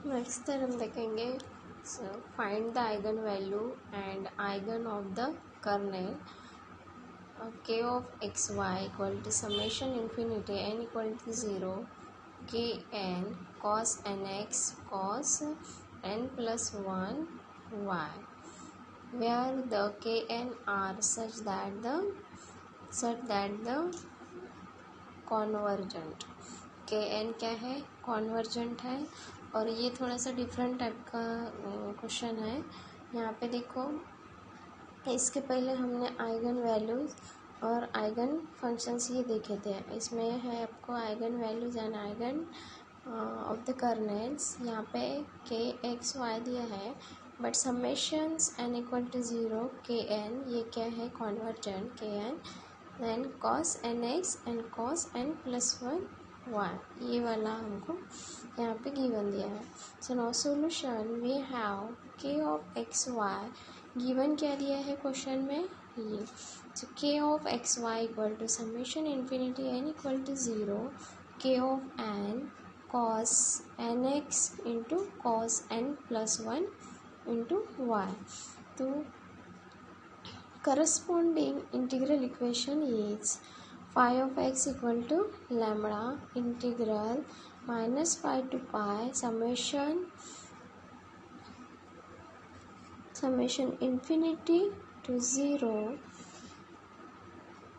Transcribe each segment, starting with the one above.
Next तरह हम देखेंगे find the eigen value and eigen of the kernel k of x y equal to summation infinity n equal to 0 k n cos n x cos n plus 1 y where the k n are such that the convergent K N क्या है, convergent है। और ये थोड़ा सा different type का question है। यहाँ पे देखो, इसके पहले हमने आइगन वैल्यूज़ और आइगन फंक्शंस ये देखे थे। इसमें है आपको eigen values and eigen of the kernels. यहाँ पे के एक्स वाई दिया है, but summations N equal to 0 K N, ये क्या है, convergent K N, then cos nx and cos n plus 1 y, ये वाला हमको यहाँ पे गिवन दिया है। So now solution we have k of X Y, given क्या दिया है क्वेश्चन में, ये। So k of X Y equal to summation infinity n equal to 0 k of n cos nx into cos n plus 1 into y। तो corresponding integral equation is phi of x equal to lambda integral minus pi to pi summation infinity to 0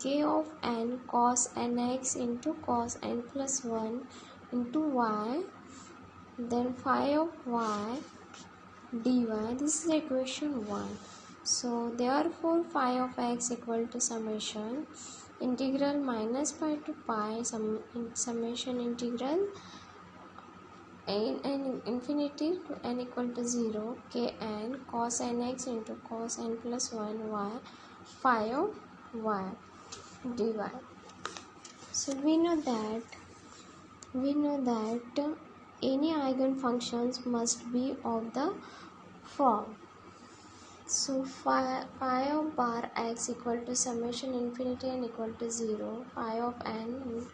k of n cos nx into cos n plus 1 into y, then phi of y dy. This is equation 1. So therefore phi of x equal to summation integral minus pi to pi summation integral n infinity to n equal to 0 k n cos nx into cos n plus 1 y phi of y dy. So we know that any eigen functions must be of the form. So phi of bar x equal to summation infinity n equal to 0 phi of n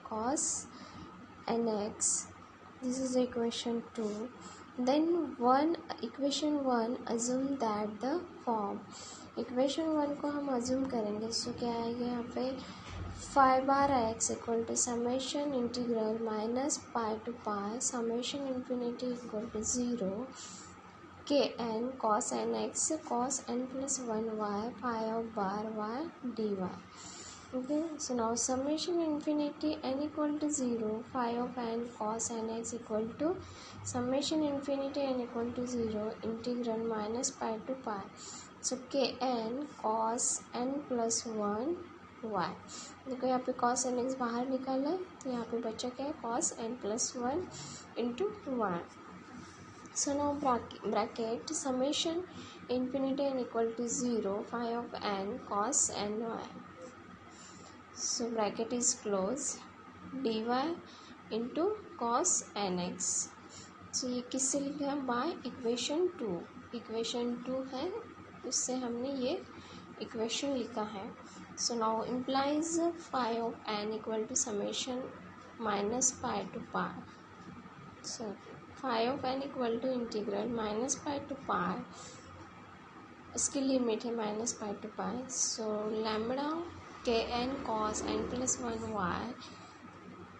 cos nx. This is equation 2. Then equation 1 assume that the form, equation 1 को हम assume करेंगे। सो क्या आएगा यहाँ पे, phi bar x equal to summation integral minus pi to pi summation infinity equal to 0 k n cos n x cos n plus 1 y phi of bar y dy. Okay, so now summation infinity n equal to 0 phi of n cos n x equal to summation infinity n equal to 0 integral minus pi to pi, so k n cos n plus 1 y। देखो यहाँ पे cos n x बाहर निकाला है, तो यहाँ पे बचा क्या है, cos n plus 1 into y। So now bracket summation infinity n equal to 0 phi of n cos n y, so bracket is closed, dy into cos nx। so ये किससे लिखा है, बाय इक्वेशन 2, इक्वेशन 2 है, उससे हमने ये equation लिखा है। So now implies phi of n equal to summation minus pi to pi, so phi of n equal to integral minus pi to pi, इसकी लिमिट है minus pi to pi. So lambda के n cos n plus 1 y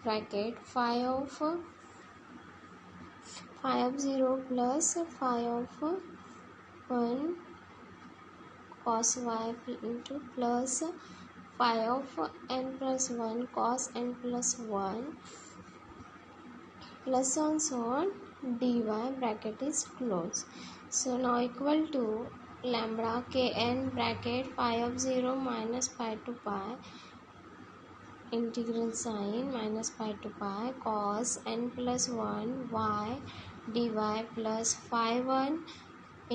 bracket phi of 0 plus phi of 1 cos y into plus phi of n plus 1 cos n plus 1 plus on so on dy, bracket is closed. So now equal to lambda kn bracket phi of 0 minus pi to pi integral sign minus pi to pi cos n plus 1 y dy plus phi 1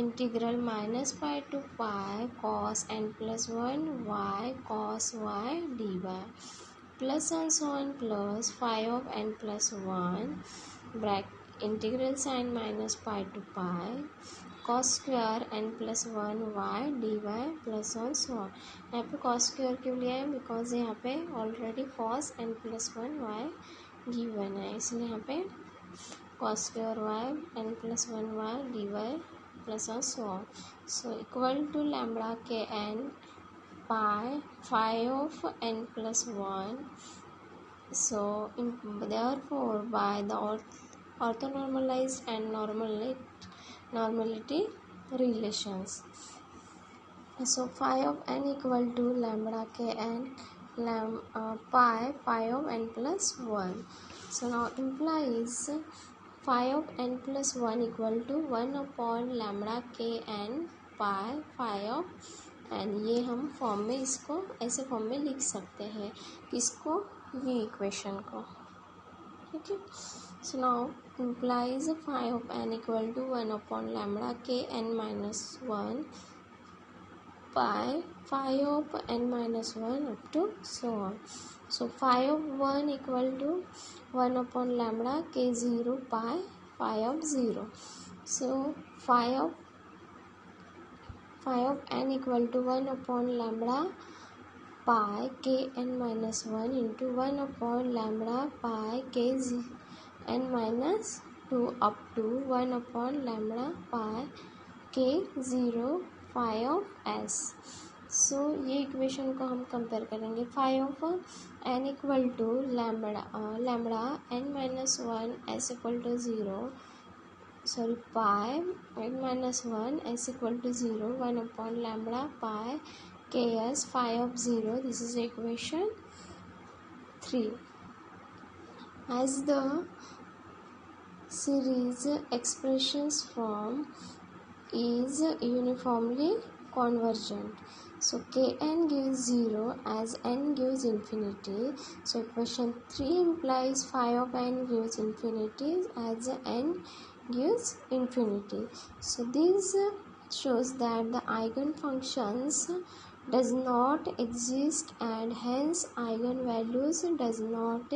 integral minus pi to pi cos n plus 1 y cos y dy plus and so on plus phi of n plus 1 bracket integral sign minus pi to pi cos square n plus 1 y dy plus on so on। यहाँ पे cos square क्यों लिया है, because यहाँ पे already cos n plus 1 y given है, इसलिए यहाँ पे cos square y n plus 1 y dy plus and so on. So equal to lambda k n pi phi of n plus 1. So therefore by the orthonormalized and normality relations. So phi of n equal to lambda k n pi of n plus 1. So now implies phi of n plus 1 equal to 1 upon lambda k n phi of n. ये हम form में इसको ऐसे form में लिख सकते हैं, किसको, ये इक्वेशन को, ठीक है. So now implies phi of n equal to 1 upon lambda k n minus 1 pi phi of n minus 1 up to so on. So phi of 1 equal to 1 upon lambda k 0 pi phi of 0. So phi of n equal to 1 upon lambda pi k n minus 1 into 1 upon lambda pi k n minus 2 up to 1 upon lambda pi k 0 phi of s. सो ये equation को हम compare करेंगे. phi of n equal to lambda n minus 1 s equal to 0, sorry pi n minus 1 s equal to 0 1 upon lambda pi k s phi of 0. This is equation 3. As the series expressions form is uniformly convergent, so kn gives 0 as n gives infinity. So equation 3 implies phi of n gives infinity as n gives infinity. So this shows that the eigenfunctions does not exist and hence eigenvalues does not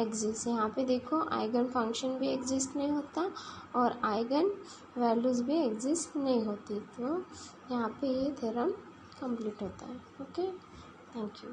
exist. यहाँ पे देखो eigen function भी exist नहीं होता और eigen values भी exist नहीं होती. तो यहाँ पे ये थ्योरम कंप्लीट होता है. Okay, thank you.